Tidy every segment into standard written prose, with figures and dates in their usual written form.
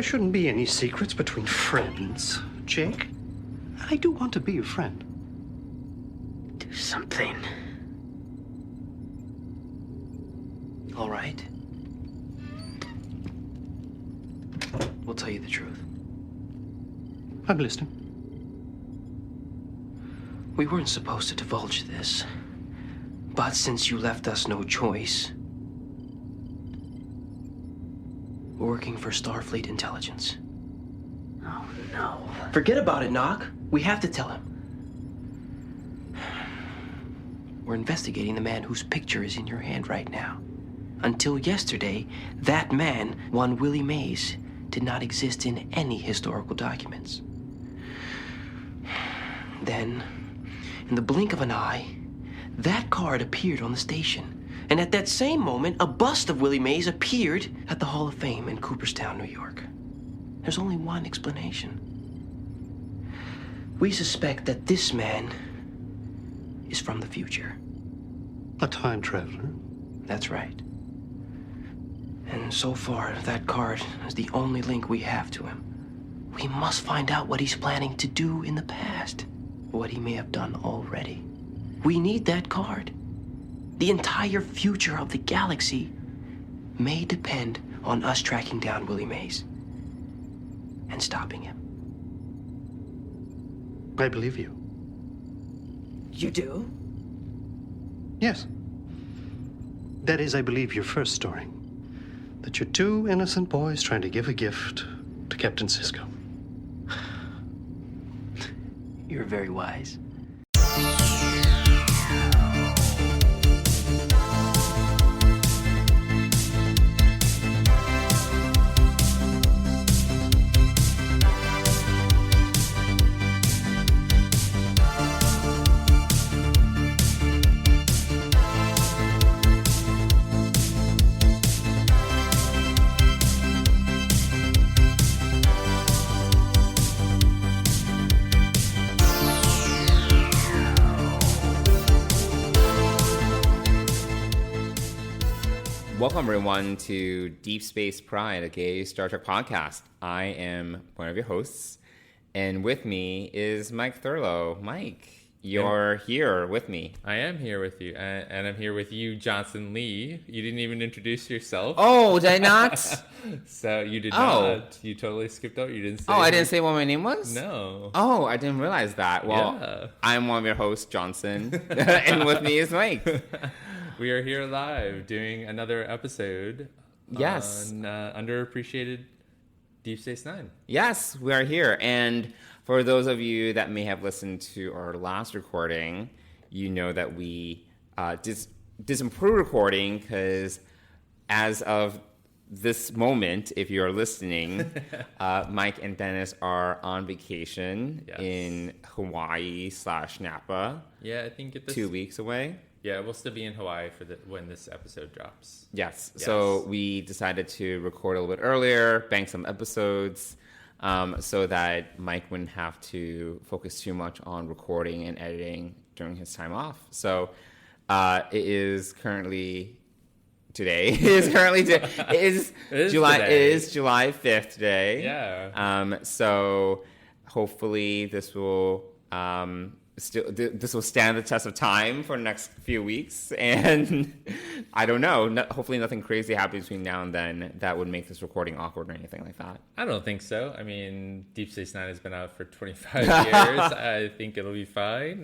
There shouldn't be any secrets between friends, Jake. I do want to be your friend. Do something. All right. We'll tell you the truth. I'm listening. We weren't supposed to divulge this, but since you left us no choice, we're working for Starfleet intelligence. Oh, no. Forget about it, Nog. We have to tell him. We're investigating the man whose picture is in your hand right now. Until yesterday, that man, one Willie Mays, did not exist in any historical documents. Then, in the blink of an eye, that card appeared on the station. And at that same moment, a bust of Willie Mays appeared at the Hall of Fame in Cooperstown, New York. There's only one explanation. We suspect that this man is from the future. A time traveler? That's right. And so far, that card is the only link we have to him. We must find out what he's planning to do in the past, what he may have done already. We need that card. The entire future of the galaxy may depend on us tracking down Willie Mays and stopping him. I believe you. You do? Yes. That is, I believe your first story. That you're two innocent boys trying to give a gift to Captain Sisko. You're very wise. Welcome, everyone, to Deep Space Pride, a gay Star Trek podcast. I am one of your hosts, and with me is Mike Thurlow. Mike, you're here with me. I am here with you, and I'm here with you, Johnson Lee. You didn't even introduce yourself. Oh, did I not? So you did not. You totally skipped out. You didn't say. I didn't say what my name was? No. Oh, I didn't realize that. Well, yeah. I'm one of your hosts, Johnson, and with me is Mike. We are here live doing another episode yes. on Underappreciated Deep Space Nine. Yes, we are here. And for those of you that may have listened to our last recording, you know that we did some pre-recording because as of this moment, if you're listening, Mike and Dennis are on vacation in Hawaii/Napa. Yeah, I think at this 2 weeks away. Yeah, we'll still be in Hawaii for when this episode drops. Yes. So we decided to record a little bit earlier, bank some episodes, so that Mike wouldn't have to focus too much on recording and editing during his time off. So it is currently today. It is July 5th today. Yeah. So hopefully this will this will stand the test of time for the next few weeks, and I don't know. Hopefully, nothing crazy happens between now and then that would make this recording awkward or anything like that. I don't think so. I mean, Deep Space Nine has been out for 25 years. I think it'll be fine.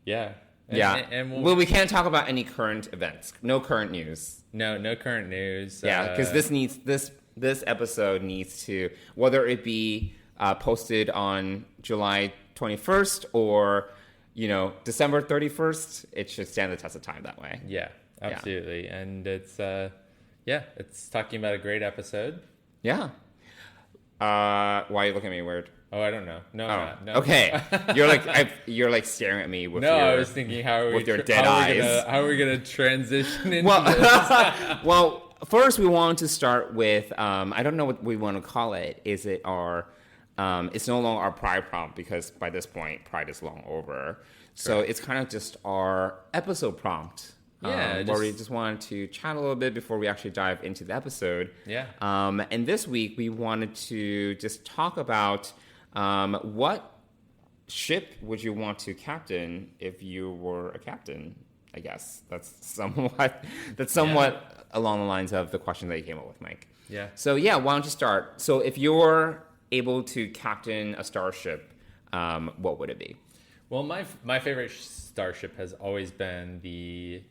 Yeah. Well, we can't talk about any current events. No current news. No current news. Yeah, because this episode needs to, whether it be posted on July 21st or December 31st, it should stand the test of time that way. Yeah, absolutely. Yeah. And it's it's talking about a great episode. Yeah. Why are you looking at me weird? Oh, I don't know. No, I'm not. No. Okay. You're like staring at me with I was thinking with your dead eyes. How are we gonna transition into this? Well, first we want to start with I don't know what we want to call it. Is it our it's no longer our Pride prompt because by this point Pride is long over. So it's kind of just our episode prompt Yeah, where we just wanted to chat a little bit before we actually dive into the episode. Yeah. And this week we wanted to just talk about what ship would you want to captain if you were a captain? I guess that's somewhat along the lines of the question that you came up with, Mike. Yeah. So yeah, why don't you start? So if you're able to captain a starship, what would it be? Well, my favorite starship has always been the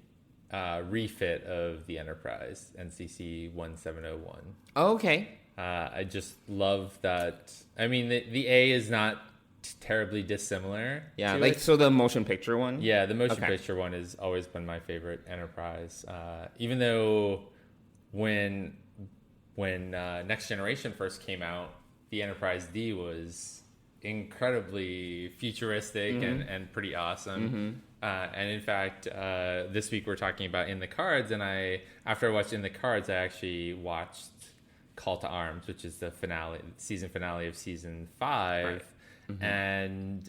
refit of the Enterprise, NCC 1701. Oh, okay. I just love that. I mean, the A is not terribly dissimilar. Yeah, to like it. so the motion picture one. Yeah, the motion Okay. picture one has always been my favorite Enterprise. Even though when Next Generation first came out, the Enterprise D was incredibly futuristic and pretty awesome. And in fact, this week we're talking about In the Cards, and after I watched In the Cards, I actually watched Call to Arms, which is the season finale of season 5. Right. And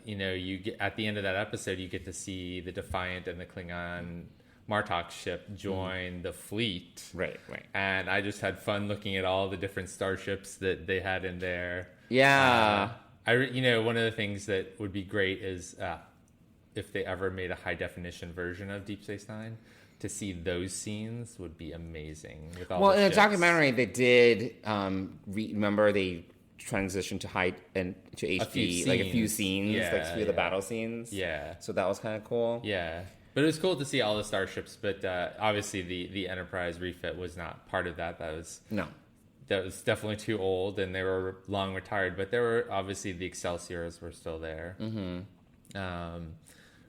you get at the end of that episode, you get to see the Defiant and the Klingon Martok ship join the fleet. Right. And I just had fun looking at all the different starships that they had in there. Yeah. One of the things that would be great is if they ever made a high definition version of Deep Space Nine, to see those scenes would be amazing. With all the In the ships. documentary, they did remember they transitioned to high and to HD, a few scenes, like a few of the battle scenes. Yeah. So that was kind of cool. Yeah. But it was cool to see all the starships. But obviously, the Enterprise refit was not part of that. That was definitely too old, and they were long retired. But there were obviously the Excelsiors were still there.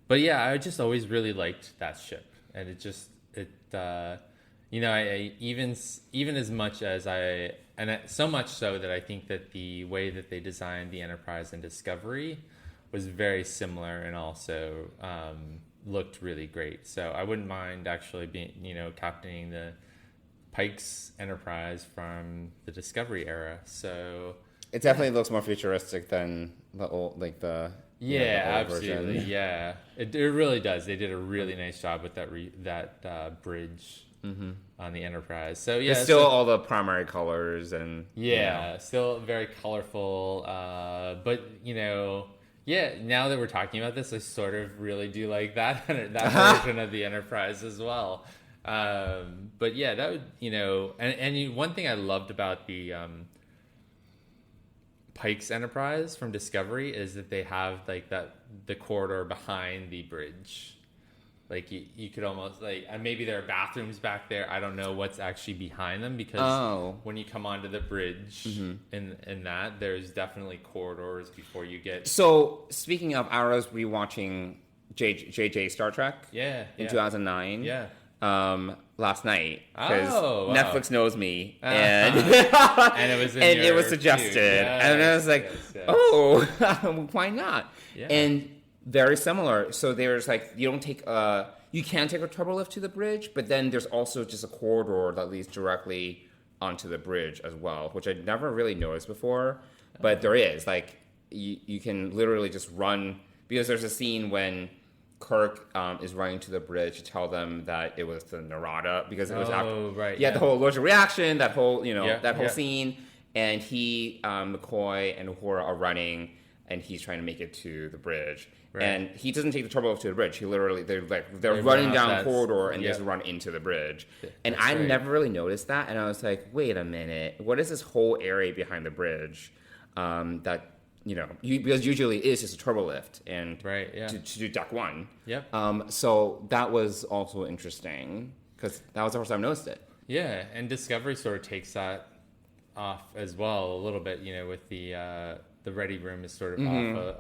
But yeah, I just always really liked that ship, and I even as much as so much so that I think that the way that they designed the Enterprise and Discovery was very similar, and also looked really great. So I wouldn't mind actually being, captaining the Pike's Enterprise from the Discovery era. So It definitely looks more futuristic than the old, like the yeah, the old absolutely, version. yeah. It really does. They did a really nice job with that bridge on the Enterprise. So yeah, It's still all the primary colors and still very colorful. But now that we're talking about this, I sort of really do like that version of the Enterprise as well. But yeah, that would one thing I loved about the Pike's Enterprise from Discovery is that they have like the corridor behind the bridge. Like you could almost and maybe there are bathrooms back there. I don't know what's actually behind them because when you come onto the bridge in that, there's definitely corridors before you get. So speaking of, I was rewatching JJ Star Trek. in 2009. Yeah. Last night because Oh, wow. Netflix knows me and And it was it was suggested, and I was like, yes. oh, why not? Yeah. And very similar. So there's you can take a turbo lift to the bridge, but then there's also just a corridor that leads directly onto the bridge as well, which I'd never really noticed before. But there is you can literally just run, because there's a scene when Kirk is running to the bridge to tell them that it was the Narada, because it was the whole allergic reaction, that whole whole scene, and McCoy and Uhura are running, and he's trying to make it to the bridge, and he doesn't take the turbo lift to the bridge. He literally they're running down a corridor and just run into the bridge, and I never really noticed that, and I was like, wait a minute, what is this whole area behind the bridge that. Because usually it is just a turbo lift and to do Deck 1. Yep. So that was also interesting because that was the first time I noticed it. Yeah, and Discovery sort of takes that off as well a little bit, with the ready room is sort of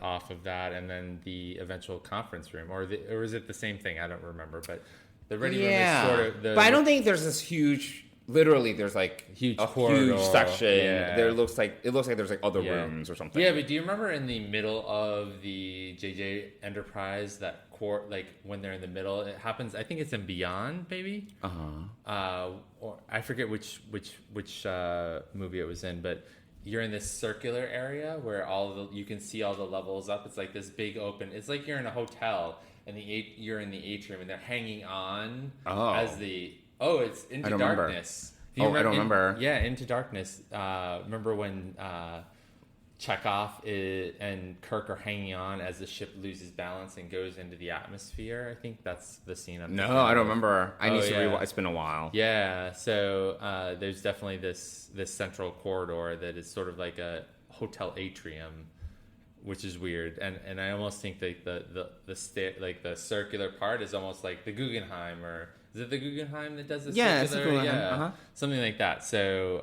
off of that, and then the eventual conference room, or is it the same thing? I don't remember, but the ready room is sort of but I don't think there's this huge. Literally, there's huge a corridor. huge section. Yeah. It looks like there's other rooms or something. Yeah, but do you remember in the middle of the JJ Enterprise that when they're in the middle, it happens? I think it's in Beyond, maybe. Or I forget which movie it was in, but you're in this circular area where you can see all the levels up. It's like this big open. It's like you're in a hotel and you're in the atrium and they're hanging on as the it's Into Darkness. I don't remember. Into Darkness. Remember when Chekhov and Kirk are hanging on as the ship loses balance and goes into the atmosphere? I think that's the scene. No, I don't remember. I need to rewatch. It's been a while. Yeah, so there's definitely this central corridor that is sort of like a hotel atrium, which is weird. And I almost think that the circular part is almost like the Guggenheim, or is it the Guggenheim that does the circular? It's the Guggenheim. Something like that. So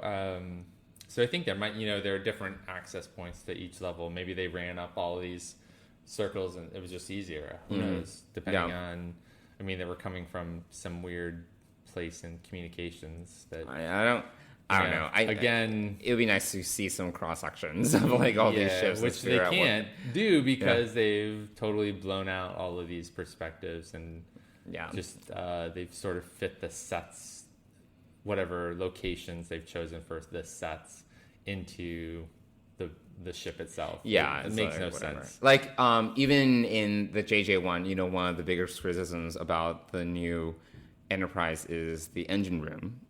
I think there might, there are different access points to each level. Maybe they ran up all of these circles and it was just easier. Who knows? Depending on, they were coming from some weird place in communications that I don't know. Again, it would be nice to see some cross sections of like all these ships, which they can't do because they've totally blown out all of these perspectives and just they've sort of fit the sets, whatever locations they've chosen for the sets, into the ship itself. It makes no sense. Like even in the JJ one, one of the biggest criticisms about the new Enterprise is the engine room,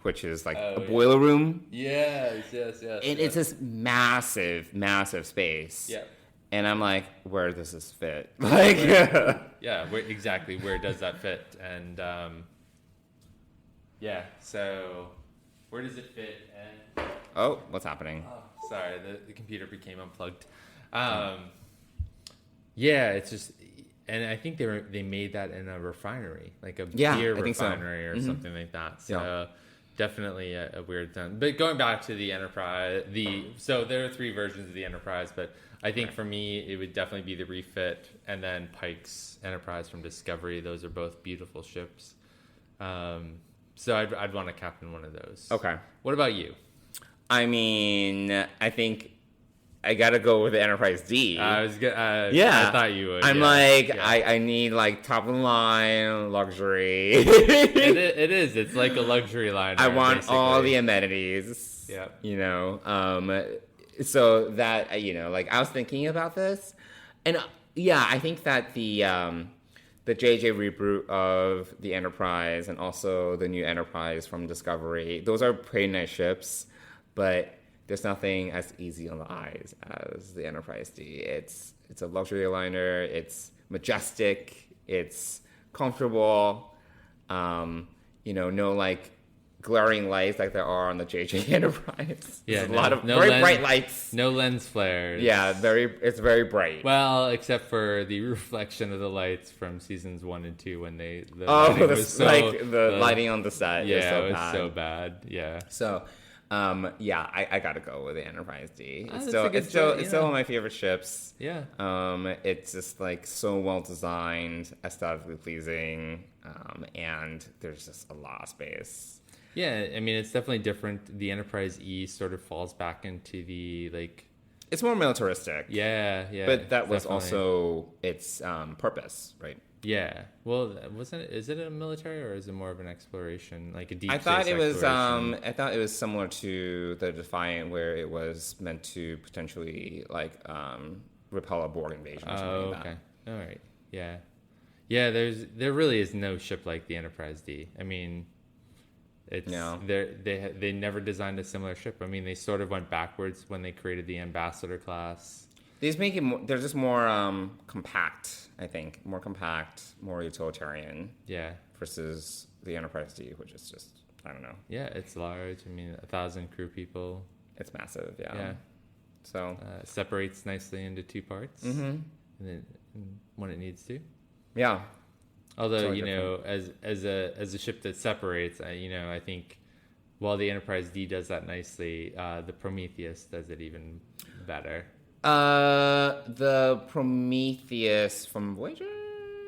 which is a boiler room. Yes. And it's this massive space. Yeah. And I'm like, where does this fit? Exactly. Where does that fit? And so where does it fit? And what's happening? Oh, sorry, the computer became unplugged. It's just, and I think they made that in a refinery, like a beer refinery or something like that. So definitely a weird thing. But going back to the Enterprise, so there are 3 versions of the Enterprise, but I think for me it would definitely be the refit, and then Pike's Enterprise from Discovery. Those are both beautiful ships. So I'd want to captain one of those. Okay. What about you? I think I gotta go with the Enterprise D. I thought you would. I need top of the line luxury. it is. It's like a luxury liner. I want basically all the amenities. Yeah. So that I was thinking about this, and I think that the JJ reboot of the Enterprise and also the new Enterprise from Discovery, those are pretty nice ships, but there's nothing as easy on the eyes as the Enterprise D. It's a luxury liner. It's majestic. It's comfortable. No glaring lights like there are on the JJ Enterprise. There's a lot of very bright lights. No lens flares. Yeah, it's very bright. Well, except for the reflection of the lights from seasons 1 and 2 when the lighting on the set. Yeah, it was so bad. Yeah. So, I gotta go with the Enterprise D. It's still one of my favorite ships. Yeah. It's just so well designed, aesthetically pleasing, and there's just a lot of space. Yeah, it's definitely different. The Enterprise E sort of falls back into the It's more militaristic. Yeah. But that was also its purpose, right? Yeah. Well, is it a military or is it more of an exploration, like a deep space exploration? I thought it was similar to the Defiant, where it was meant to potentially repel a Borg invasion or something like that. All right. Yeah. Yeah, there really is no ship like the Enterprise D. They never designed a similar ship. They sort of went backwards when they created the Ambassador class. These make it they're just more compact, I think. More compact, more utilitarian. Yeah. Versus the Enterprise D, which is just, I don't know. Yeah, it's large. 1,000 crew people. It's massive, yeah. Yeah. So it separates nicely into 2 parts. Mm-hmm. And when it needs to. Yeah. Although, as a ship that separates, I think while the Enterprise D does that nicely, the Prometheus does it even better. The Prometheus from Voyager?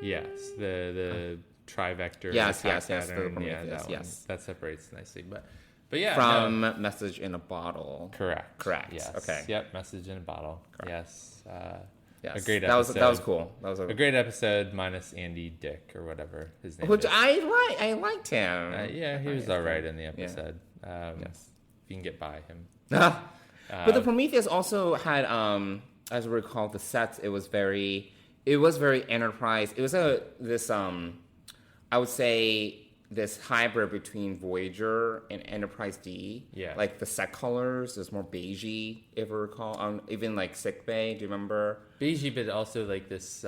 Yes, the trivector. Yes, the pattern. Prometheus, that separates nicely. But yeah. From Message in a Bottle. Correct. Yes. Okay. Yep, Message in a Bottle. Correct. Yes. Yes. A great episode. That was cool. That was a great episode, minus Andy Dick or whatever his name Which is. I liked him. He was all right in the episode. Yes. If you can get by him. But the Prometheus also had, as I recall, the sets. It was very Enterprise. It was I would say this hybrid between Voyager and Enterprise D. Yeah. Like the set colors is more beigey, if I recall. Even like Sick Bay, do you remember? Beigey, but also like this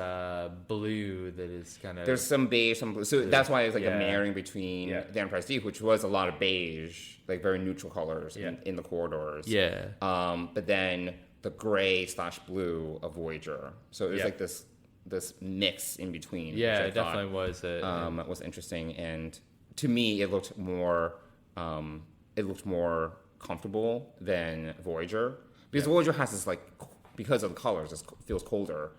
blue that is kind of... There's some beige, some blue. So that's why it was like Yeah. a marrying between Yeah. the Enterprise D, which was a lot of beige, like very neutral colors in the corridors. Yeah. But then the gray/blue of Voyager. So it was like this mix in between. Yeah, which I it definitely was. was interesting, and to me, it looked more comfortable than Voyager, because Voyager has this like, because of the colors, it feels colder.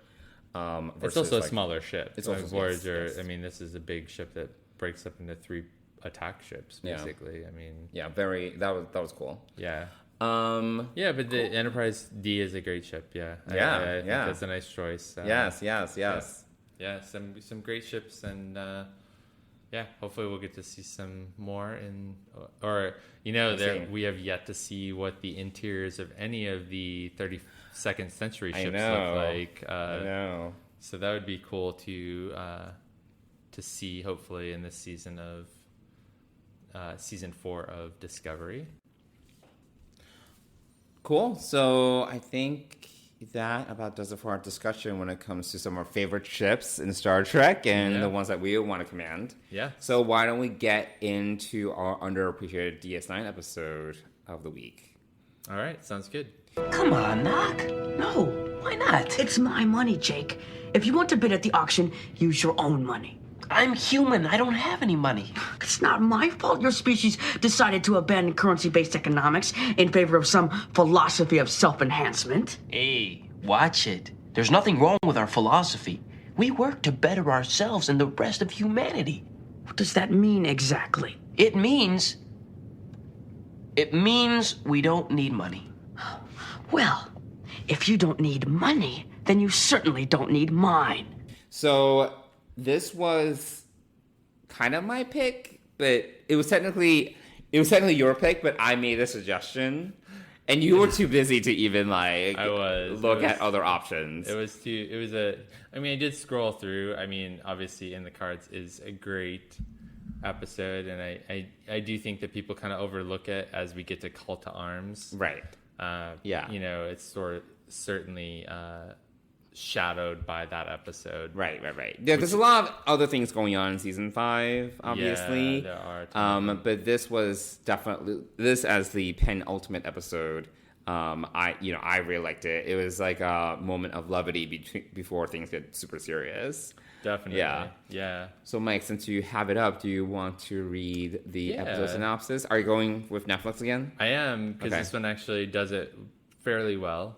It's also a smaller ship. It's like also Voyager. yes. I mean, this is a big ship that breaks up into 3 attack ships, basically. I mean, that was cool. yeah. Yeah, but the Enterprise D is a great ship. Yeah, I think that's a nice choice. Yes. Yeah, some great ships, and hopefully we'll get to see some more. We have yet to see what the interiors of any of the 32nd century ships look like. I know. So that would be cool to see, hopefully, in this season of season 4 of Discovery. Cool. So I think that about does it for our discussion when it comes to some of our favorite ships in Star Trek and the ones that we want to command. Yeah. So why don't we get into our underappreciated DS9 episode of the week? All right. Sounds good. Come on, Nog. No, why not? It's my money, Jake. If you want to bid at the auction, use your own money. I'm human. I don't have any money. It's not my fault your species decided to abandon currency-based economics in favor of some philosophy of self-enhancement. Hey, watch it. There's nothing wrong with our philosophy. We work to better ourselves and the rest of humanity. What does that mean exactly? It means we don't need money. Well, if you don't need money, then you certainly don't need mine. So this was kind of my pick, but it was technically your pick, but I made a suggestion, and you were too busy to even look at other options. I did scroll through. I mean, obviously, In the Cards is a great episode, and I do think that people kind of overlook it as we get to Call to Arms. Right. It's certainly shadowed by that episode. Right. Yeah, there's a lot of other things going on in season 5, obviously. Yeah, there are. But this was definitely as the penultimate episode. I really liked it. It was like a moment of levity before things get super serious. Definitely. Yeah. So, Mike, since you have it up, do you want to read the episode synopsis? Are you going with Netflix again? I am, because this one actually does it fairly well.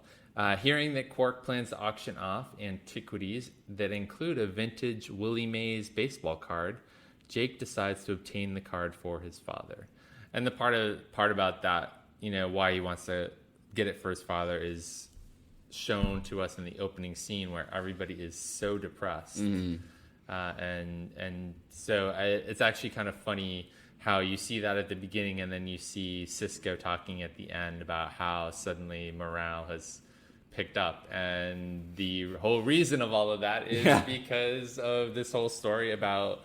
Hearing that Quark plans to auction off antiquities that include a vintage Willie Mays baseball card, Jake decides to obtain the card for his father. And the part about that, why he wants to get it for his father is shown to us in the opening scene where everybody is so depressed. Mm-hmm. And so it's actually kind of funny how you see that at the beginning and then you see Sisko talking at the end about how suddenly morale has picked up, and the whole reason of all of that is because of this whole story about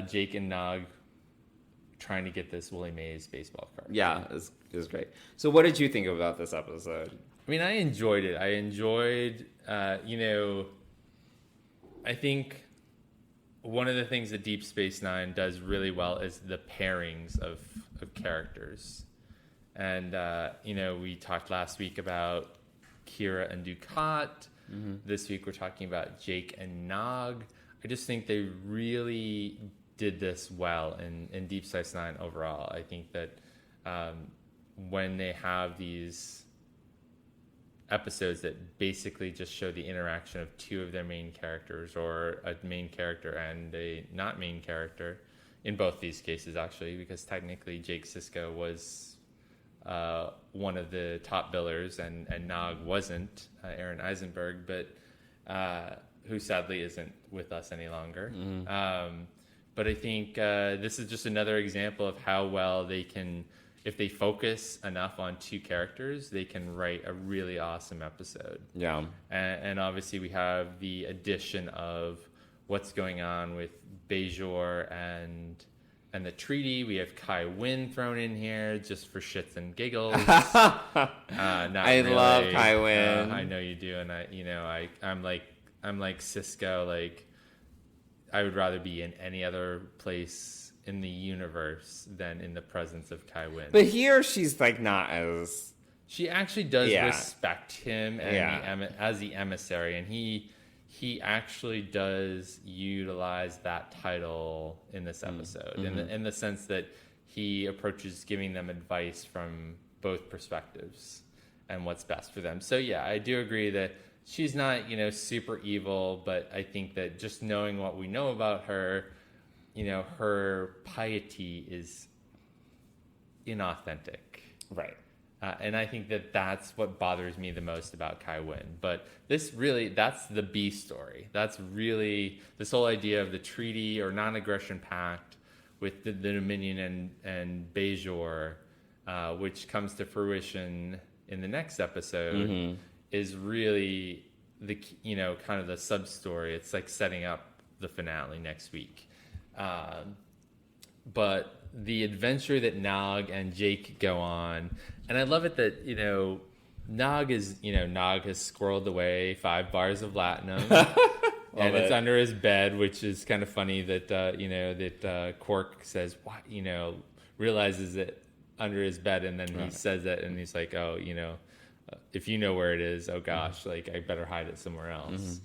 Jake and Nog trying to get this Willie Mays baseball card. Yeah, it was great. So what did you think about this episode? I mean, I enjoyed it. I enjoyed, I think one of the things that Deep Space Nine does really well is the pairings of characters. And, we talked last week about Kira and Dukat. Mm-hmm. This week we're talking about Jake and Nog. I just think they really did this well in Deep Space Nine overall. I think that when they have these episodes that basically just show the interaction of two of their main characters, or a main character and a not main character, in both these cases actually, because technically Jake Sisko was one of the top billers, and Nog wasn't, Aaron Eisenberg, but who sadly isn't with us any longer. Mm-hmm. But I think this is just another example of how well they can if they focus enough on two characters, they can write a really awesome episode. Yeah. And obviously we have the addition of what's going on with Bajor and the treaty. We have Kai Wynn thrown in here just for shits and giggles. I love Kai Wynn. I know you do, and I'm like Sisko. Like, I would rather be in any other place in the universe than in the presence of Kai Wynn. But here she's like not as... She actually does respect him and as the emissary, and he actually does utilize that title in this episode, in the sense that he approaches giving them advice from both perspectives and what's best for them. So yeah, I do agree that she's not, super evil, but I think that just knowing what we know about her, her piety is inauthentic. Right. And I think that that's what bothers me the most about Kai Wynn. But that's the B story. That's really this whole idea of the treaty or non-aggression pact with the Dominion and Bajor, which comes to fruition in the next episode, is really the kind of the sub story. It's like setting up the finale next week. But the adventure that Nog and Jake go on, and I love it that Nog has squirreled away 5 bars of latinum, and it's under his bed, which is kind of funny that Quark says realizes it under his bed, and then he says it, and he's like, oh, if you know where it is, oh gosh, like I better hide it somewhere else.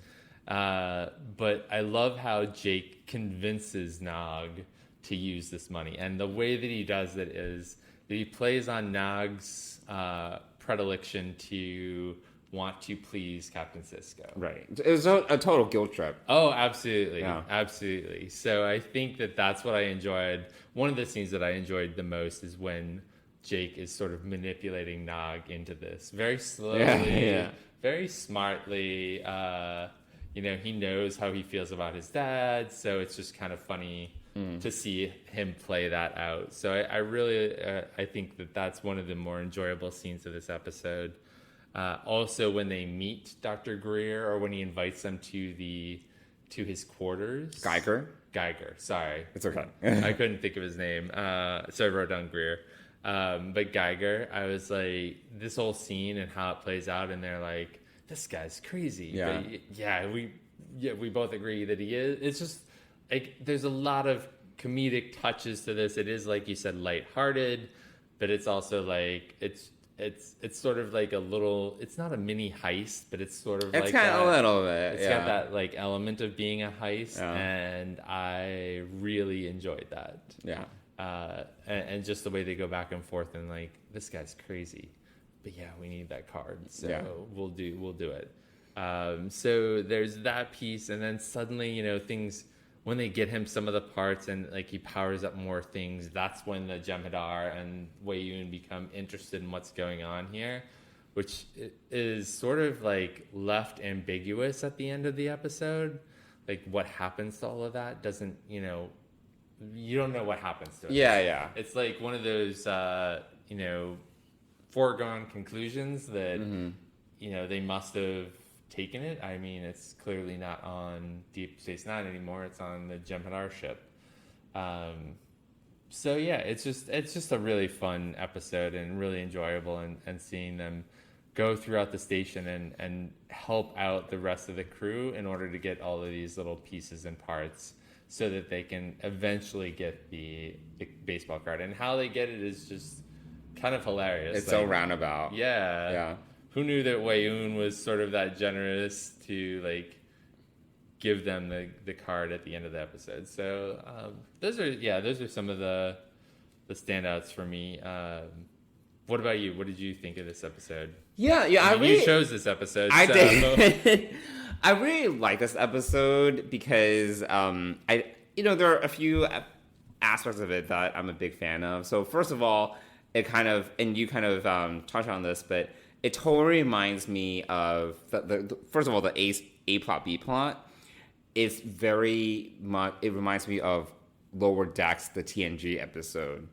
But I love how Jake convinces Nog to use this money, and the way that he does it is that he plays on Nog's predilection to want to please Captain Sisko. Right. It was a total guilt trip. Oh, absolutely. Yeah. Absolutely. So I think that that's what I enjoyed. One of the scenes that I enjoyed the most is when Jake is sort of manipulating Nog into this very slowly, very smartly. He knows how he feels about his dad, so it's just kind of funny to see him play that out. So I really I think that that's one of the more enjoyable scenes of this episode. Also, when they meet Dr. Greer, or when he invites them to his quarters. Geiger, sorry. It's okay. I couldn't think of his name, so I wrote down Greer. But Geiger, I was like, this whole scene and how it plays out, and they're like, this guy's crazy. Yeah. But we both agree that he is. It's just like there's a lot of comedic touches to this. It is, like you said, lighthearted, but it's also like it's sort of like a little. It's not a mini heist, but it's sort of it's like kind of a little bit. It's got that like element of being a heist, and I really enjoyed that. Yeah. And just the way they go back and forth, and like, this guy's crazy, but yeah, we need that card, so we'll do it. So there's that piece, and then suddenly, things, when they get him some of the parts and like he powers up more things, that's when the Jem'Hadar and Wei Yun become interested in what's going on here, which is sort of like left ambiguous at the end of the episode. Like, what happens to all of that doesn't, you don't know what happens to it. Yeah. It's like one of those, foregone conclusions that, they must have taken it. I mean, it's clearly not on Deep Space Nine anymore. It's on the Jem'Hadar ship. So yeah, it's just a really fun episode and really enjoyable, and seeing them go throughout the station and help out the rest of the crew in order to get all of these little pieces and parts so that they can eventually get the baseball card. And how they get it is just kind of hilarious. It's so roundabout. Yeah. Who knew that Wei Yun was sort of that generous to like give them the card at the end of the episode? So those are some of the standouts for me. What about you? What did you think of this episode? You chose this episode. I did. I really like this episode because there are a few aspects of it that I'm a big fan of. So first of all, it kind of, and you kind of touched on this, but it totally reminds me of first of all, the A plot, B plot is very much, it reminds me of Lower Decks, the TNG episode,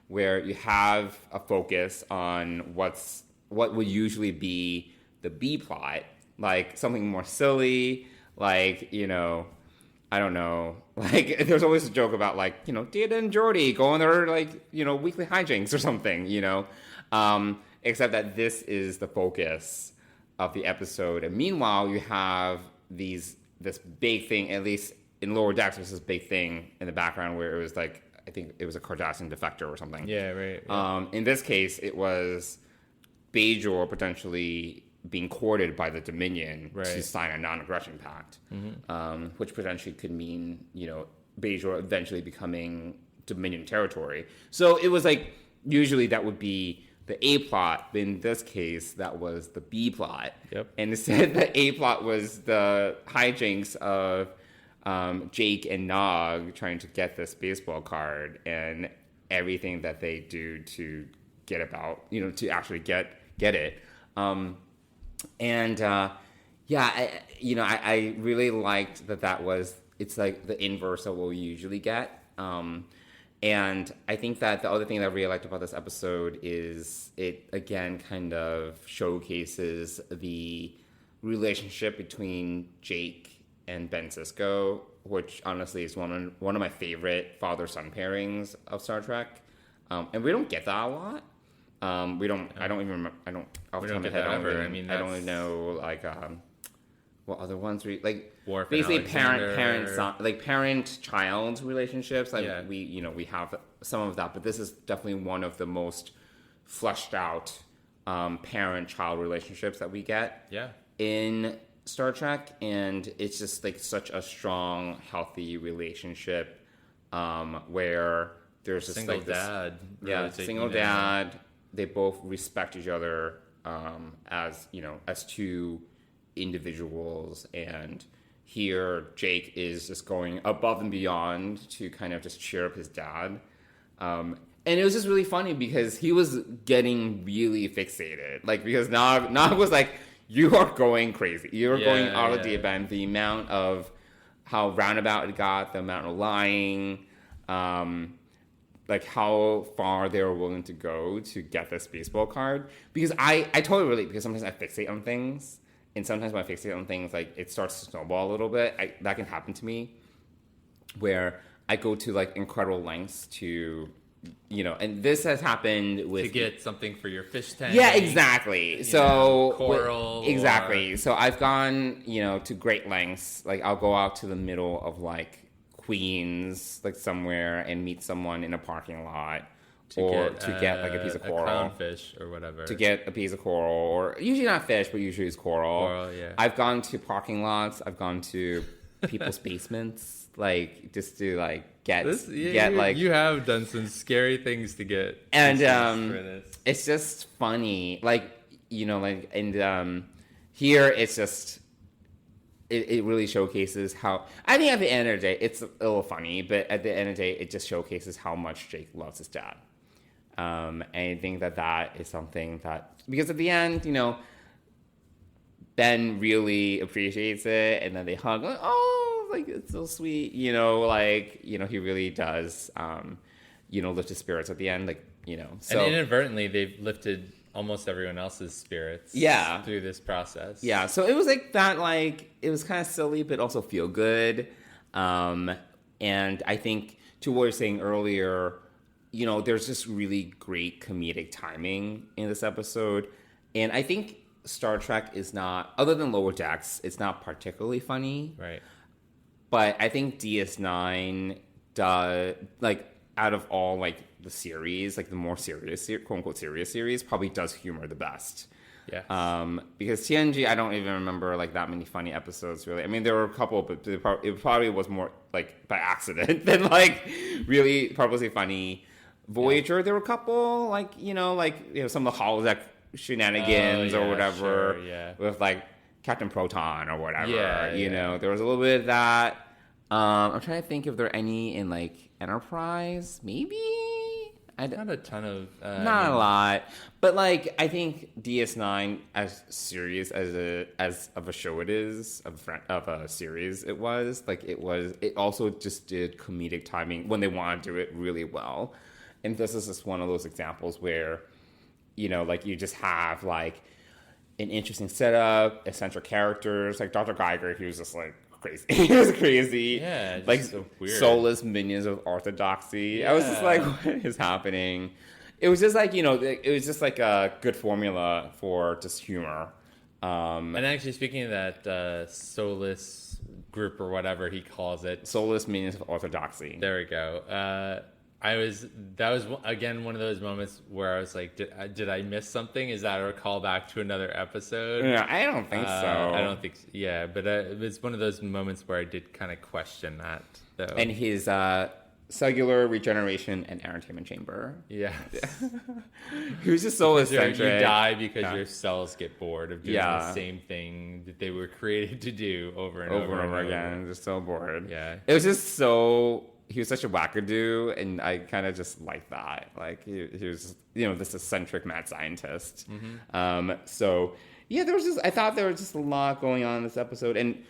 where you have a focus on what would usually be the B plot, like something more silly, like, you know, I don't know, like there's always a joke about like, you know, Data and Jordy go on their like, you know, weekly hijinks or something, you know, except that this is the focus of the episode. And meanwhile, you have this big thing, at least in Lower Decks, there's this big thing in the background where it was like, I think it was a Cardassian defector or something. Yeah, right. Yeah. In this case, it was Bajor potentially being courted by the Dominion to sign a non-aggression pact, which potentially could mean, you know, Bajor eventually becoming Dominion territory. So it was like, usually that would be the A plot, but in this case, that was the B plot. Yep. And instead, the A plot was the hijinks of Jake and Nog trying to get this baseball card and everything that they do to get about, you know, to actually get it. I really liked that was, it's like the inverse of what we usually get. And I think that the other thing that I really liked about this episode is it, again, kind of showcases the relationship between Jake and Ben Sisko, which honestly is one of my favorite father-son pairings of Star Trek. And we don't get that a lot. We don't. I don't even remember. I don't. Off the top of my head, I don't even know like what other ones we like. Worf basically, and parent son, like parent-child relationships. Like we have some of that, but this is definitely one of the most fleshed out parent-child relationships that we get. Yeah. In Star Trek, and it's just like such a strong, healthy relationship where there's just single like this, dad. Single dad. They both respect each other as, you know, as two individuals, and here Jake is just going above and beyond to kind of just cheer up his dad. And it was just really funny because he was getting really fixated, like because Nog was like, "You are going crazy. You're going out of deep end." The amount of how roundabout it got, the amount of lying, like how far they were willing to go to get this baseball card. Because I totally relate, because sometimes I fixate on things, and sometimes when I fixate on things, like it starts to snowball a little bit. That can happen to me, where I go to like incredible lengths to, you know, and this has happened with... To get something for your fish tank. Yeah, exactly. So... coral. Exactly. So I've gone, you know, to great lengths. Like I'll go out to the middle of like Queens, like somewhere, and meet someone in a parking lot. To get like a piece of coral. A clownfish or whatever. To get a piece of coral, or usually not fish, but usually it's coral. Coral, yeah. I've gone to parking lots. I've gone to people's basements, like just to like get like. You have done some scary things to get. And for this. It's just funny, like, you know, like, and here it's just. It really showcases how... I think at the end of the day, it's a little funny, but at the end of the day, it just showcases how much Jake loves his dad. And I think that is something that... Because at the end, you know, Ben really appreciates it, and then they hug, like, oh, like, it's so sweet, you know, like, you know, he really does, you know, lift his spirits at the end, like, you know. So, and inadvertently, they've lifted almost everyone else's spirits through this process. Yeah, so it was like that, like, it was kind of silly, but also feel good. And I think, to what you were saying earlier, you know, there's just really great comedic timing in this episode. And I think Star Trek is not, other than Lower Decks, it's not particularly funny. Right. But I think DS9 does, like, out of all, like, the series, like the more serious, quote unquote serious series, probably does humor the best. Yeah. Because TNG, I don't even remember like that many funny episodes really. I mean, there were a couple, but it probably was more like by accident than like really purposely funny. Voyager, there were a couple like you know some of the holodeck shenanigans or whatever with like Captain Proton or whatever. You know, there was a little bit of that. I'm trying to think if there are any in like Enterprise, maybe. Not a ton of... not a lot. But, like, I think DS9, as serious as of a show it is, of a series it was, like, it also just did comedic timing when they want to do it really well. And this is just one of those examples where, like you just have like an interesting setup, eccentric characters. Like Dr. Geiger, he was just like crazy. He was crazy. Yeah, just like so weird. Soulless minions of orthodoxy. Yeah. I was just like, what is happening? It was just like, it was just like a good formula for just humor. And actually, speaking of that soulless group or whatever he calls it, Soulless minions of orthodoxy. There we go. That was again one of those moments where I was like, did I miss something? Is that a callback to another episode? Yeah, I don't think so. I don't think so. Yeah, but it's one of those moments where I did kind of question that though. And his cellular regeneration and entertainment chamber. Yeah. He was just so eccentric. You die because your cells get bored of doing the same thing that they were created to do over and over again. Just so bored. Yeah. It was just so... He was such a wackadoo, and I kind of just liked that. Like, he was, this eccentric mad scientist. Mm-hmm. So, yeah, I thought there was just a lot going on in this episode. And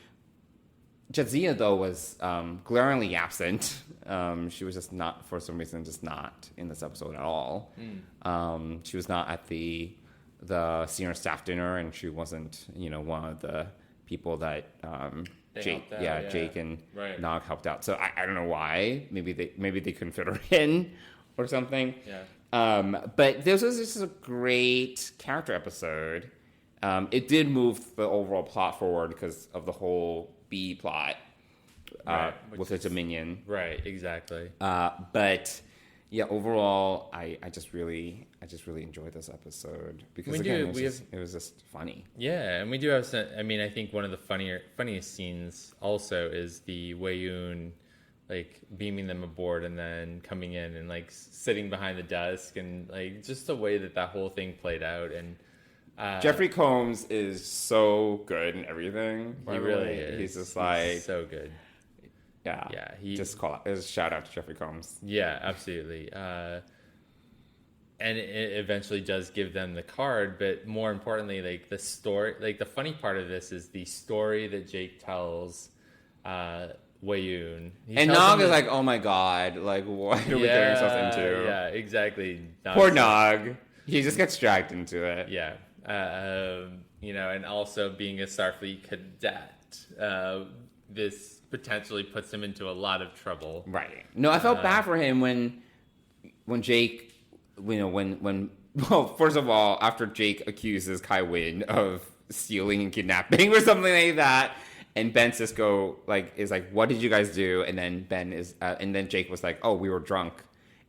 Jadzia, though, was glaringly absent. She was just not, for some reason, just not in this episode at all. She was not at the senior staff dinner, and she wasn't, one of the people that Jake and Nog helped out. So I don't know why. Maybe they couldn't fit her in or something. Yeah. But this was just a great character episode. It did move the overall plot forward because of the whole B plot with the Dominion. Right, exactly. But yeah, overall, I just really enjoyed this episode because it was just funny. Yeah, and we do have some. I mean, I think one of the funniest scenes also is the Wei-Yun like beaming them aboard and then coming in and like sitting behind the desk and like just the way that whole thing played out. And Jeffrey Combs is so good in everything. He really is. He's just like so good. Yeah. Just call it. Shout out to Jeffrey Combs. Yeah, absolutely. And it eventually does give them the card, but more importantly, like the story, like the funny part of this is the story that Jake tells Wei-Yun. And Nog is like, oh my god, like what are we getting ourselves into? Yeah, exactly. Poor Nog. He just gets dragged into it. Yeah. And also being a Starfleet cadet, this potentially puts him into a lot of trouble. Right. No, I felt bad for him when Jake, well, first of all, after Jake accuses Kai Wynn of stealing and kidnapping or something like that, and Ben Sisko is like, what did you guys do? And then Jake was like, oh, we were drunk.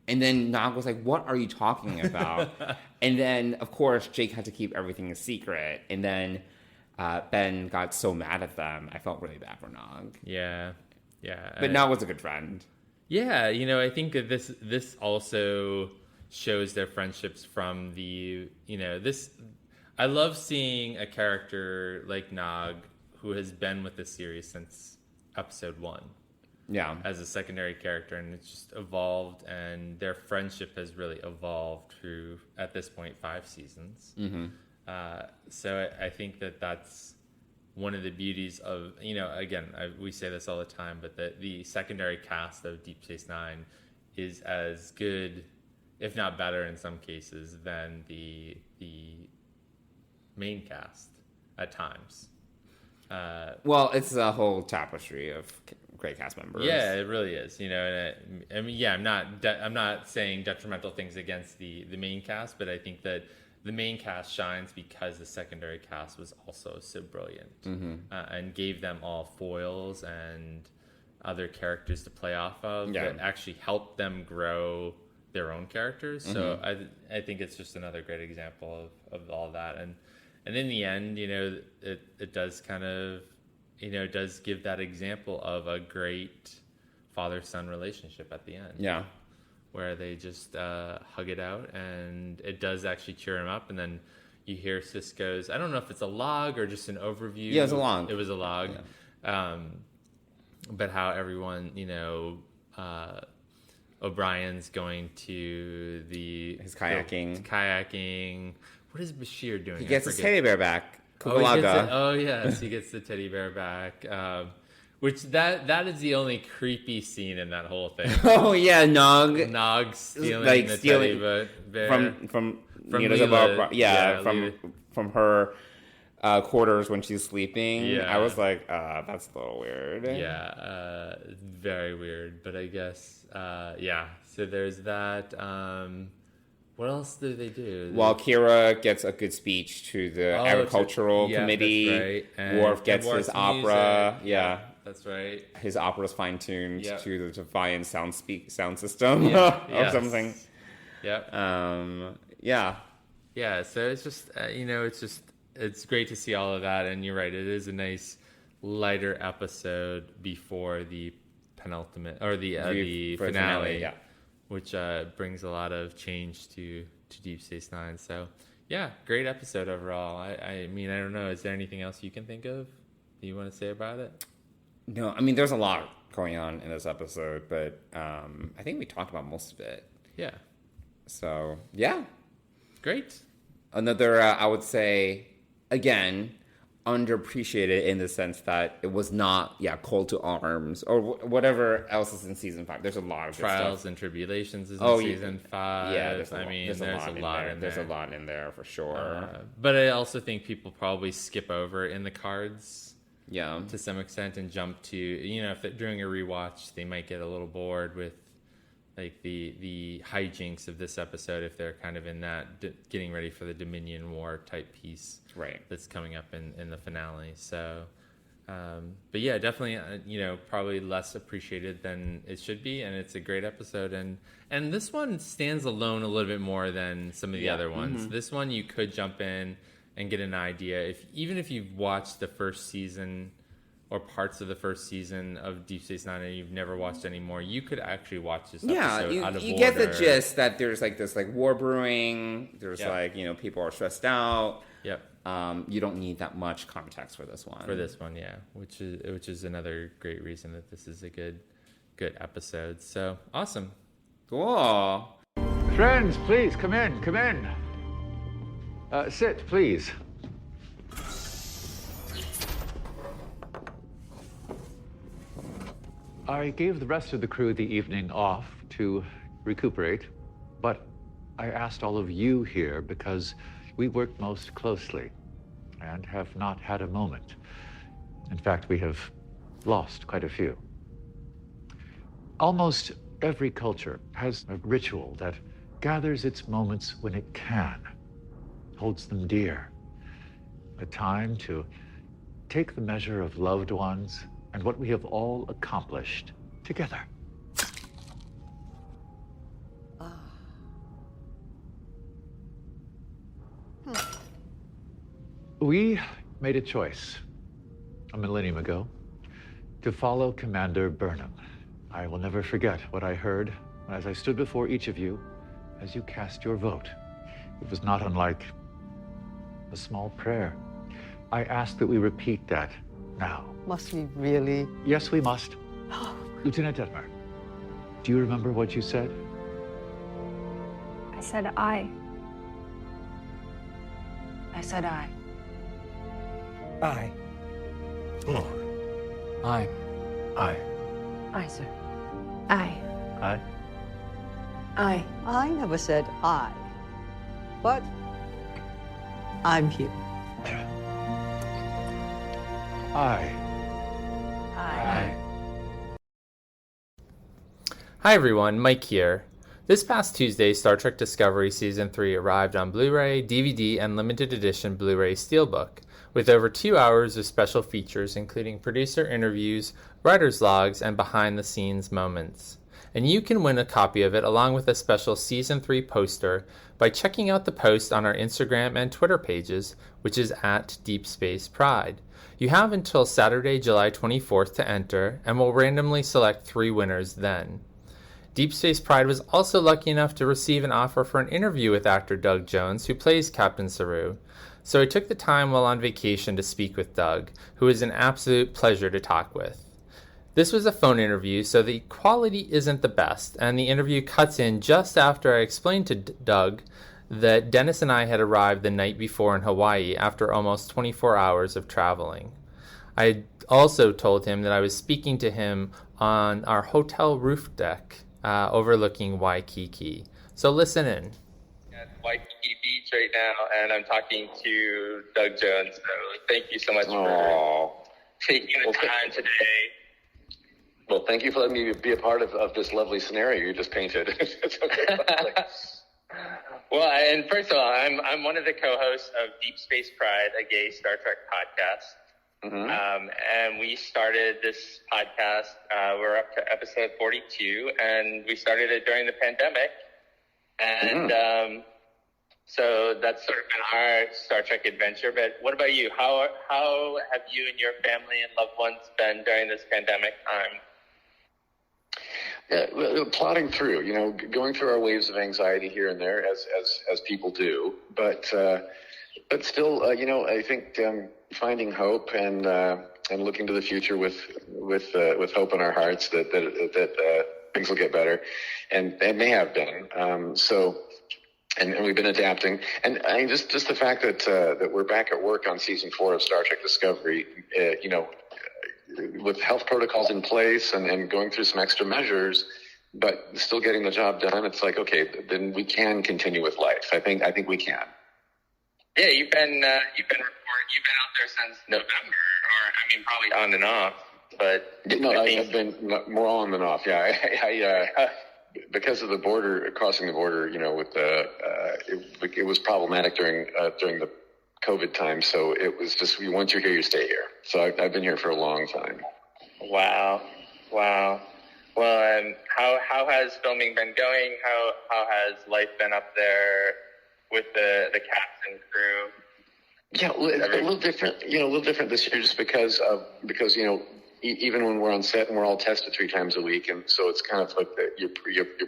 And then Nog was like, what are you talking about? And then, of course, Jake had to keep everything a secret. And then Ben got so mad at them. I felt really bad for Nog. Yeah. But Nog was a good friend. Yeah, I think that this also shows their friendships from this. I love seeing a character like Nog who has been with the series since episode 1. Yeah. As a secondary character, and it's just evolved, and their friendship has really evolved through, at this point, 5 seasons. Mm-hmm. So I think that's one of the beauties of, again, we say this all the time, but the secondary cast of Deep Space Nine is as good, if not better in some cases, than the main cast at times. Well, it's a whole tapestry of great cast members. Yeah, it really is. I'm not saying detrimental things against the main cast, but I think that the main cast shines because the secondary cast was also so brilliant, and gave them all foils and other characters to play off of that actually helped them grow their own characters. So I think it's just another great example of all that. And in the end, it does kind of, does give that example of a great father-son relationship at the end. Yeah. Where they just hug it out, and it does actually cheer him up. And then you hear Sisko's, I don't know if it's a log or just an overview. Yeah, it was a log. It was a log. Yeah. But how everyone, O'Brien's going to his kayaking. What is Bashir doing? He gets his teddy bear back. Yes, he gets the teddy bear back. Which that is the only creepy scene in that whole thing. Oh yeah, Nog Stealing the teddy bear from Leela. From her quarters when she's sleeping. Yeah. I was like, that's a little weird. Yeah, very weird. But I guess, So there's that. What else do they do? Well, Kira gets a good speech to the agricultural committee. That's right. And Worf gets his opera. Music. Yeah. That's right. His opera's fine-tuned Yep. to the Defiant sound system or something. Yep. Yeah. So it's just, it's great to see all of that. And you're right. It is a nice lighter episode before the penultimate or the finale. Yeah. Which brings a lot of change to Deep Space Nine. So, yeah, great episode overall. I mean, I don't know. Is there anything else you can think of that you want to say about it? No, I mean, there's a lot going on in this episode, but I think we talked about most of it. Yeah. So, yeah. Great. Another, I would say, again, underappreciated in the sense that it was not, Call to Arms or whatever else is in season 5. There's a lot of Trials stuff. and Tribulations is in season 5. Yeah, there's a lot in there. There's a lot in there for sure. But I also think people probably skip over in the cards. Yeah. To some extent and jump to, if they're doing a rewatch, they might get a little bored with like the hijinks of this episode if they're kind of in that getting ready for the Dominion War type piece, right? That's coming up in the finale. So, but yeah, definitely, probably less appreciated than it should be, and it's a great episode. And this one stands alone a little bit more than some of the other ones. Mm-hmm. This one you could jump in and get an idea even if you've watched the first season or parts of the first season of Deep Space Nine and you've never watched any more, you could actually watch this episode out of order. You get the gist that there's like this like war brewing. There's people are stressed out. Yep. You don't need that much context for this one. Yeah, which is another great reason that this is a good episode. So awesome. Cool. Friends, please come in. Sit, please. I gave the rest of the crew the evening off to recuperate, but I asked all of you here because we work most closely and have not had a moment. In fact, we have lost quite a few. Almost every culture has a ritual that gathers its moments when it can, holds them dear. A time to take the measure of loved ones and what we have all accomplished together. We made a choice a millennium ago to follow Commander Burnham. I will never forget what I heard as I stood before each of you as you cast your vote. It was not unlike a small prayer. I ask that we repeat that now. Must we really? Yes, we must. Lieutenant Detmer, do you remember what you said? I said I. I said I. I. I. I, sir. I. I never said I. But I'm here. I. Hi everyone, Mike here. This past Tuesday, Star Trek Discovery Season 3 arrived on Blu-ray, DVD, and limited edition Blu-ray Steelbook, with over 2 hours of special features including producer interviews, writer's logs, and behind-the-scenes moments. And you can win a copy of it along with a special Season 3 poster by checking out the post on our Instagram and Twitter pages, which is at Deep Space Pride. You have until Saturday, July 24th to enter, and we'll randomly select 3 winners then. Deep Space Pride was also lucky enough to receive an offer for an interview with actor Doug Jones, who plays Captain Saru. So I took the time while on vacation to speak with Doug, who is an absolute pleasure to talk with. This was a phone interview, so the quality isn't the best, and the interview cuts in just after I explained to Doug that Dennis and I had arrived the night before in Hawaii after almost 24 hours of traveling. I also told him that I was speaking to him on our hotel roof deck overlooking Waikiki. So listen in. At Waikiki Beach right now, and I'm talking to Doug Jones. So thank you so much for taking the time today. Well, thank you for letting me be a part of this lovely scenario you just painted. It's okay. Well, and first of all, I'm one of the co-hosts of Deep Space Pride, a gay Star Trek podcast. Mm-hmm. And we started this podcast. We're up to episode 42, and we started it during the pandemic. And so that's sort of been our Star Trek adventure. But what about you? How have you and your family and loved ones been during this pandemic time? Yeah, plodding through, going through our waves of anxiety here and there, as people do, but still, I think finding hope and looking to the future with hope in our hearts that things will get better, and they have been. And we've been adapting, and I mean, just the fact that we're back at work on season 4 of Star Trek Discovery, with health protocols in place and going through some extra measures, but still getting the job done. It's like, okay, then we can continue with life. I think we can. Yeah, you've been out there since November, or I mean, probably on and off. But no, I've been more on than off. Yeah, I because of the border, crossing the border, with it was problematic during the COVID time. So it was just, once you're here, you stay here. So I've been here for a long time. Wow. Well, how has filming been going? How has life been up there with the cast and crew? Yeah, it's a little different. A little different this year, just because even when we're on set and we're all tested 3 times a week, and so it's kind of like you're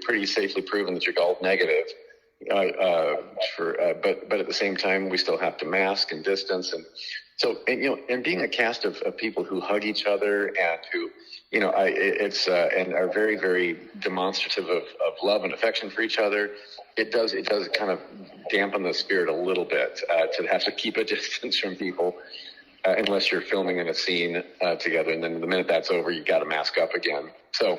pretty safely proven that you're all negative. But at the same time, we still have to mask and distance, and so and being a cast of people who hug each other and who and are very, very demonstrative of love and affection for each other. It does kind of dampen the spirit a little bit to have to keep a distance from people. Unless you're filming in a scene together, and then the minute that's over, you got to mask up again. So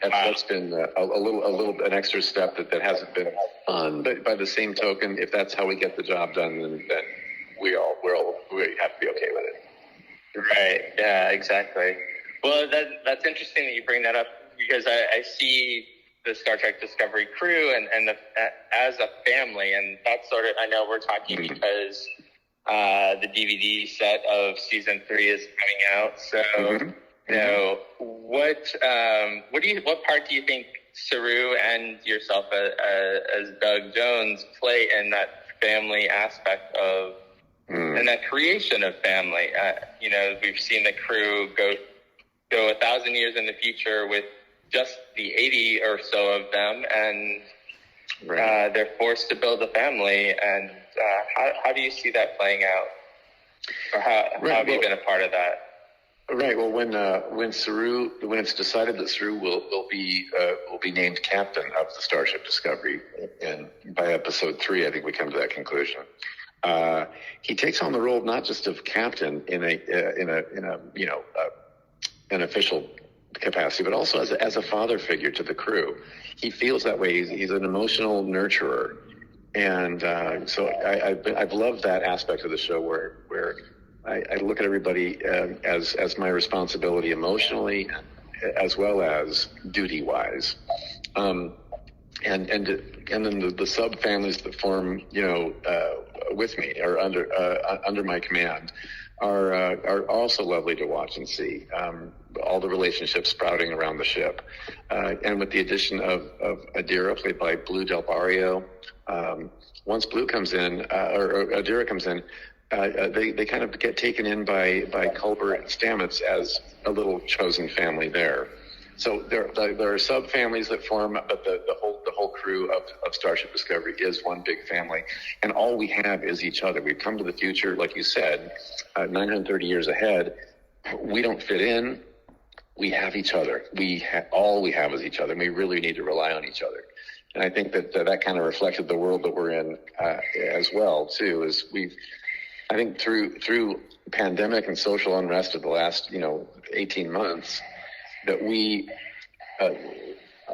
that's been an extra step that hasn't been fun. But by the same token, if that's how we get the job done, then we have to be okay with it. Right. Yeah. Exactly. Well, that's interesting that you bring that up, because I see the Star Trek Discovery crew and as a family, and that's sort of, I know we're talking because the DVD set of season 3 is coming out. So, what part do you think Saru and yourself as Doug Jones play in that family aspect of, and that creation of family? We've seen the crew go 1,000 years in the future with just the 80 or so of them, and they're forced to build a family. And how do you see that playing out, or how have you been a part of that? Right. Well, when it's decided that Saru will be named captain of the Starship Discovery, and by episode 3, I think we come to that conclusion. He takes on the role not just of captain in an official capacity, but also as a father figure to the crew. He feels that way. He's an emotional nurturer, and so I've loved that aspect of the show where I look at everybody as my responsibility emotionally, as well as duty wise, and then the sub families that form with me or under my command are also lovely to watch and see. All the relationships sprouting around the ship, and with the addition of Adira, played by Blue Del Barrio. Once Blue comes in, or Adira comes in, they kind of get taken in by Culber and Stamets as a little chosen family there. So there are sub families that form, but the whole crew of Starship Discovery is one big family, and all we have is each other. We've come to the future, like you said, 930 years ahead. We don't fit in. We have each other. All we have is each other, and we really need to rely on each other. And I think that kind of reflected the world that we're in as well, too. Is I think through pandemic and social unrest of the last 18 months, that we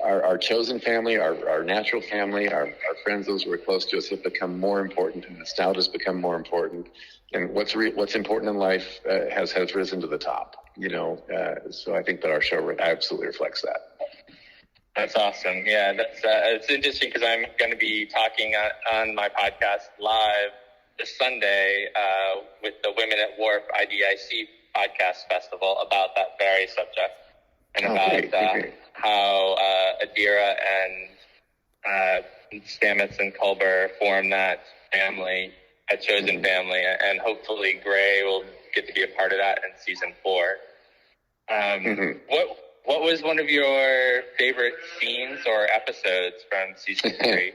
our chosen family, our natural family, our friends, those who are close to us, have become more important, and nostalgia's become more important, and what's important in life has risen to the top. So I think that our show absolutely reflects that. That's awesome. Yeah, it's interesting because I'm going to be talking on my podcast live this Sunday with the Women at Warp IDIC podcast festival about that very subject, and about how Adira and Stamets and Culber formed that family, a chosen family, and hopefully Gray will get to be a part of that in season 4. What was one of your favorite scenes or episodes from season 3?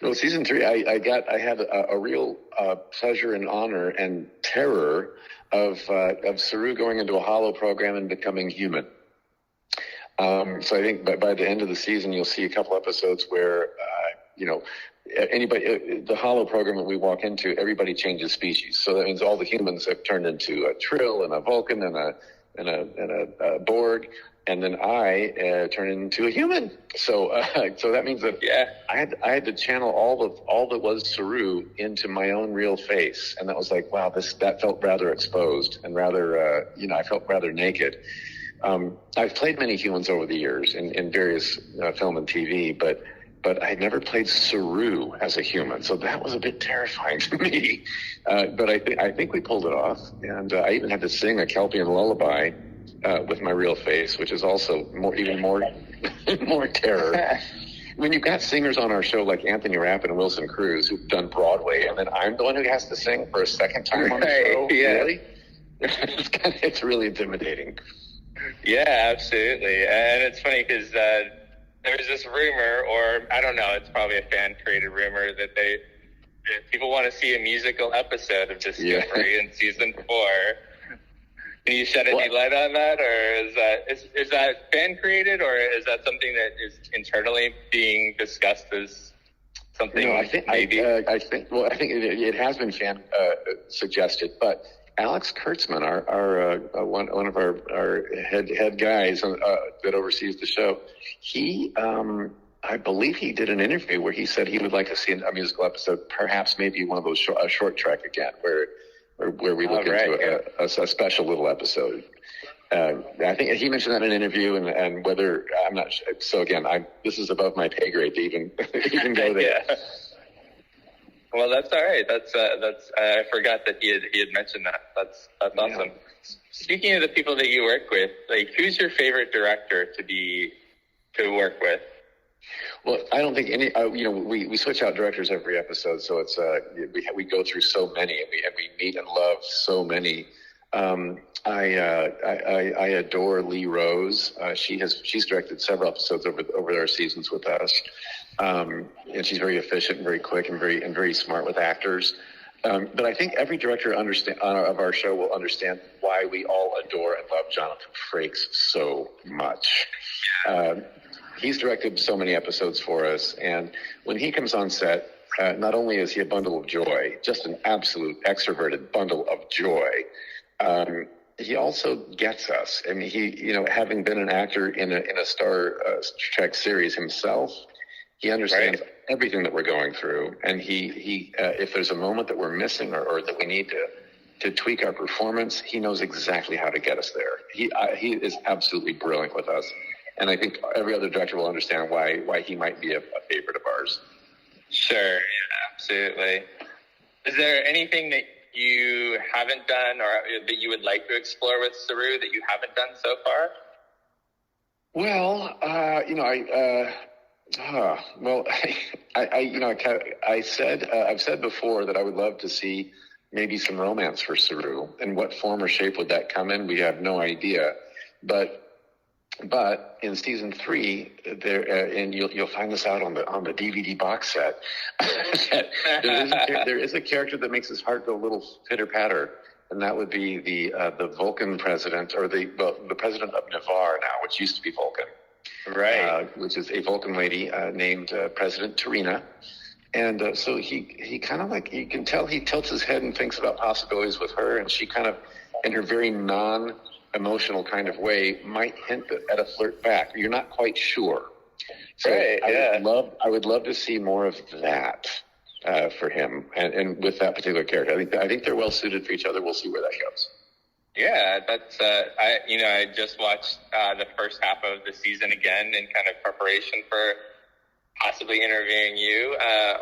Well, season 3, I had a real pleasure and honor and terror of Saru going into a hollow program and becoming human. So I think by the end of the season, you'll see a couple episodes where, the hollow program that we walk into, everybody changes species. So that means all the humans have turned into a Trill and a Vulcan and a Borg. And then I turn into a human. So that means that I had to channel all that was Saru into my own real face, and that was like, wow, that felt rather exposed and rather I felt rather naked. I've played many humans over the years in various film and TV, but I had never played Saru as a human, so that was a bit terrifying to me. But I think we pulled it off, and I even had to sing a Kelpian lullaby with my real face, which is also even more terror. When you've got singers on our show like Anthony Rapp and Wilson Cruz who've done Broadway, and then I'm the one who has to sing for a second time on the show, really? It's really intimidating. Yeah, absolutely. And it's funny because there's this rumor, or I don't know, it's probably a fan-created rumor, that people want to see a musical episode of Discovery in season 4. Can you shed any light on that, or is that fan created, or is that something that is internally being discussed as something? No, I think it has been fan suggested, but Alex Kurtzman, our one of our head guys that oversees the show, he I believe he did an interview where he said he would like to see a musical episode, perhaps maybe one of those a short track again, where we look into a special little episode. I think he mentioned that in an interview, and whether I'm not sure. So again, this is above my pay grade to even go there. Yeah. Well, that's all right. That's I forgot that he had mentioned that. That's awesome. Yeah. Speaking of the people that you work with, like, who's your favorite director to work with? Well, I don't think any. We switch out directors every episode, so it's we go through so many, and we meet and love so many. I adore Lee Rose. She's directed several episodes over our seasons with us, and she's very efficient, and very quick, and very smart with actors. But I think every director of our show will understand why we all adore and love Jonathan Frakes so much. He's directed so many episodes for us, and when he comes on set, not only is he a bundle of joy, just an absolute extroverted bundle of joy, he also gets us. I mean, he, having been an actor in a Star Trek series himself, he understands everything that we're going through, and he if there's a moment that we're missing or that we need to tweak our performance, he knows exactly how to get us there. He is absolutely brilliant with us. And I think every other director will understand why he might be a favorite of ours. Sure, yeah, absolutely. Is there anything that you haven't done or that you would like to explore with Saru that you haven't done so far? Well, I've said before that I would love to see maybe some romance for Saru, and what form or shape would that come in? We have no idea, but in season 3, and you'll find this out on the DVD box set, there is a character that makes his heart go a little pitter patter, and that would be the Vulcan president, or the president of Navarre now, which used to be Vulcan, right? Which is a Vulcan lady named President Tarina, And so he kind of like, you can tell he tilts his head and thinks about possibilities with her, and she kind of, in her very non-emotional kind of way, might hint at a flirt back. You're not quite sure. So Right, yeah. I would love to see more of that for him, and with that particular character. I think they're well suited for each other. We'll see where that goes. Yeah, that's I just watched the first half of the season again in kind of preparation for possibly interviewing you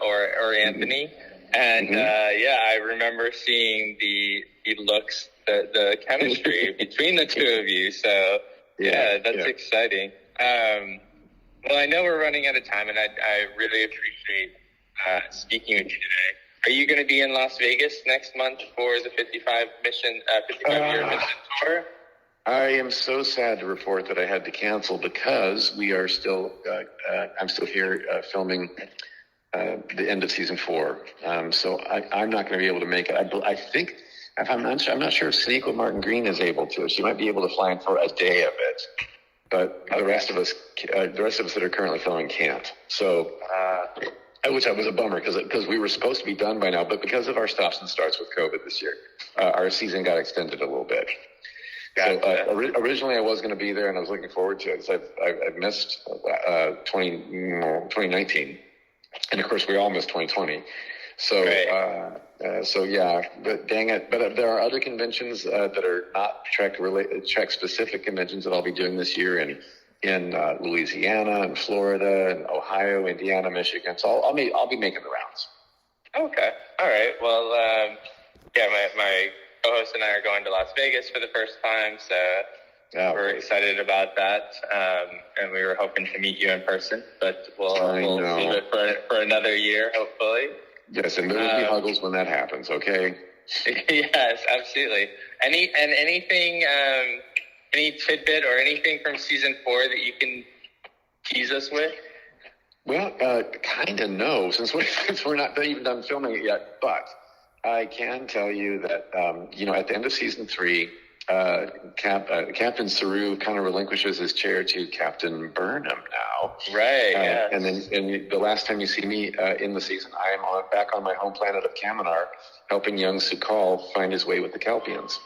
or Anthony, and I remember seeing the looks, the chemistry between the two of you. So that's exciting. Well, I know we're running out of time, and I really appreciate speaking with you today. Are you going to be in Las Vegas next month for the 55-year mission tour? I am so sad to report that I had to cancel because we are still. I'm still here filming the end of season 4. So I'm not going to be able to make it. I think I'm not sure if Sneak Martin Green is able to. She might be able to fly in for a day of it, but the rest of us that are currently filming can't. So. Which was a bummer because we were supposed to be done by now, but because of our stops and starts with COVID this year, our season got extended a little bit. Gotcha. So originally I was going to be there and I was looking forward to it. So I've missed 2019, and of course we all missed 2020. So but dang it! But there are other conventions that are not Trek specific conventions that I'll be doing this year, and in Louisiana and Florida and Ohio, Indiana, Michigan. So I'll be making the rounds. Okay. All right. Well, my co-host and I are going to Las Vegas for the first time, so we're excited about that. And we were hoping to meet you in person, but we'll save it for another year, hopefully. Yes, and there will be huggles when that happens. Okay. Yes, absolutely. Anything. Any tidbit or anything from season 4 that you can tease us with? Well, kind of no, since we're not even done filming it yet. But I can tell you that at the end of season 3, Captain Saru kind of relinquishes his chair to Captain Burnham now. Right. Yes. And then the last time you see me in the season, I am back on my home planet of Kaminar, helping young Sukal find his way with the Kelpians.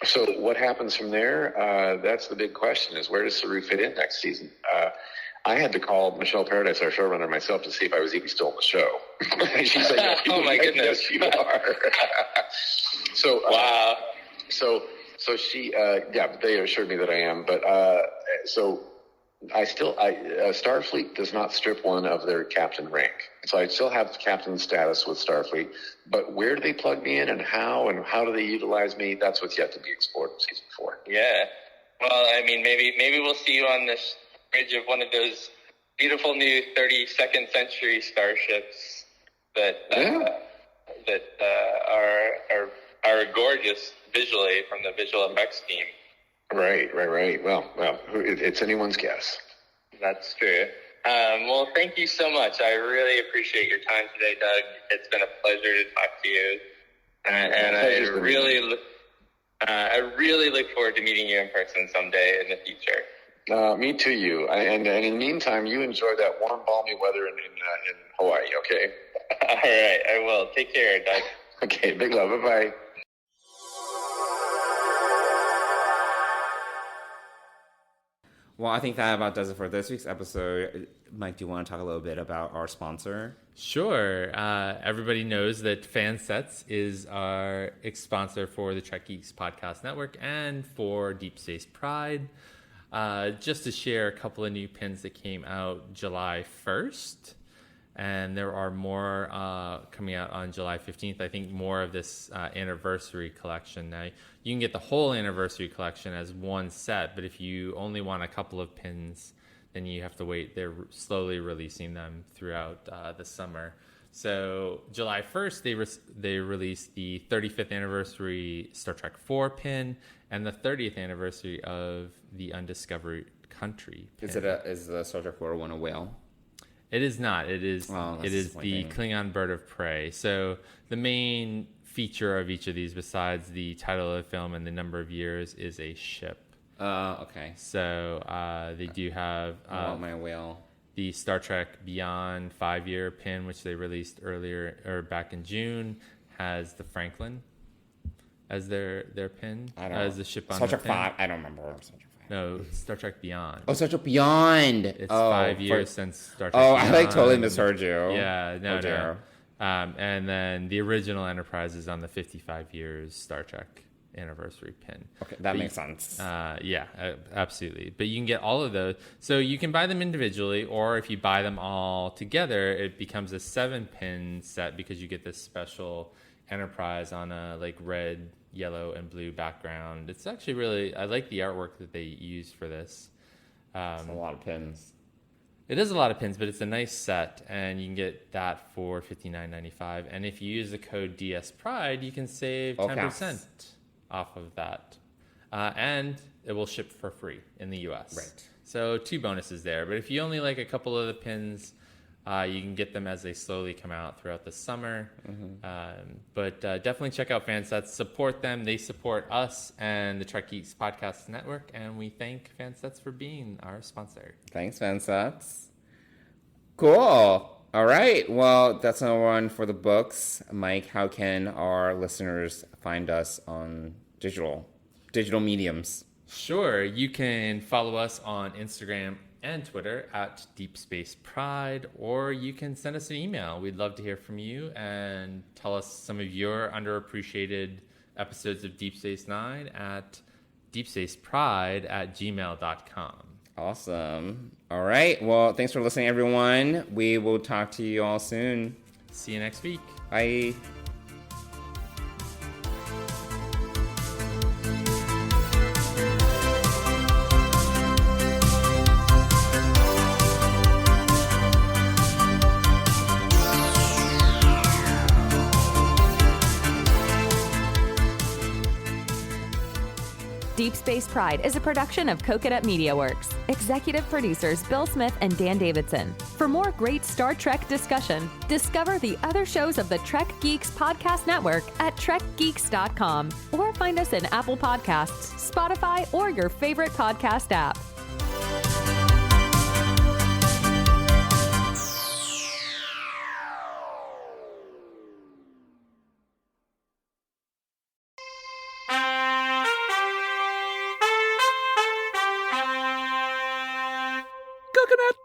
So what happens from there? That's the big question: is where does Saru fit in next season? I had to call Michelle Paradise, our showrunner, myself to see if I was even still in the show. She's like, "Oh my goodness, yes, you are." So wow. So she, they assured me that I am, but so Starfleet does not strip one of their captain rank. So I still have captain status with Starfleet, but where do they plug me in and how do they utilize me? That's what's yet to be explored in season 4. Yeah. Well, I mean, maybe we'll see you on this bridge of one of those beautiful new 32nd century starships that are gorgeous visually from the visual effects team. Right. Well, it's anyone's guess. That's true. Well, thank you so much. I really appreciate your time today, Doug. It's been a pleasure to talk to you, and I really look forward to meeting you in person someday in the future. Me too, you. And in the meantime, you enjoy that warm, balmy weather in Hawaii. Okay. All right, I will. Take care, Doug. Okay. Big love. Bye-bye. Well, I think that about does it for this week's episode. Mike, do you want to talk a little bit about our sponsor? Sure. Everybody knows that Fansets is our sponsor for the Trek Geeks Podcast Network and for Deep Space Pride. Just to share a couple of new pins that came out July 1st. And there are more coming out on July 15th. I think more of this anniversary collection. Now, you can get the whole anniversary collection as one set, but if you only want a couple of pins, then you have to wait. They're slowly releasing them throughout the summer. So July 1st, they released the 35th anniversary Star Trek 4 pin and the 30th anniversary of the Undiscovered Country pin. Is the Star Trek 4 one a whale? It is not. It is the Klingon bird of prey. So the main feature of each of these, besides the title of the film and the number of years, is a ship. Okay. So they do have... I want my whale. the Star Trek Beyond 5-year pin, which they released earlier or back in June, has the Franklin as their pin. I don't as the ship on Star the Trek pin. 5. I don't remember. Star Trek 5. No, Star Trek Beyond. Oh, Star Trek Beyond. It's 5 years since Star Trek Oh, Beyond. I totally misheard you. Yeah, no, Oh, dear. no. And then the original Enterprise is on the 55 years Star Trek anniversary pin. Okay, that makes sense. Yeah, absolutely. But you can get all of those. So you can buy them individually, or if you buy them all together, it becomes a 7-pin set because you get this special Enterprise on a like red, yellow, and blue background. It's actually really, I like the artwork that they used for this. It's a lot of pins. It is a lot of pins, but it's a nice set, and you can get that for $59.95. And if you use the code DS Pride, you can save 10% off of that, and it will ship for free in the US. Right. So 2 bonuses there. But if you only like a couple of the pins, you can get them as they slowly come out throughout the summer. But definitely check out Fansets. Support them. They support us and the Trek Geeks Podcast Network. And we thank Fansets for being our sponsor. Thanks, Fansets. Cool. All right. Well, that's another one for the books. Mike, how can our listeners find us on digital mediums? Sure. You can follow us on Instagram and Twitter at Deep Space Pride, or you can send us an email. We'd love to hear from you and tell us some of your underappreciated episodes of Deep Space Nine at deepspacepride@gmail.com. Awesome. All right. Well, thanks for listening, everyone. We will talk to you all soon. See you next week. Bye. Deep Space Pride is a production of Coconut Media Works. Executive producers Bill Smith and Dan Davidson. For more great Star Trek discussion, discover the other shows of the Trek Geeks Podcast Network at trekgeeks.com, or find us in Apple Podcasts, Spotify, or your favorite podcast app. Coconut.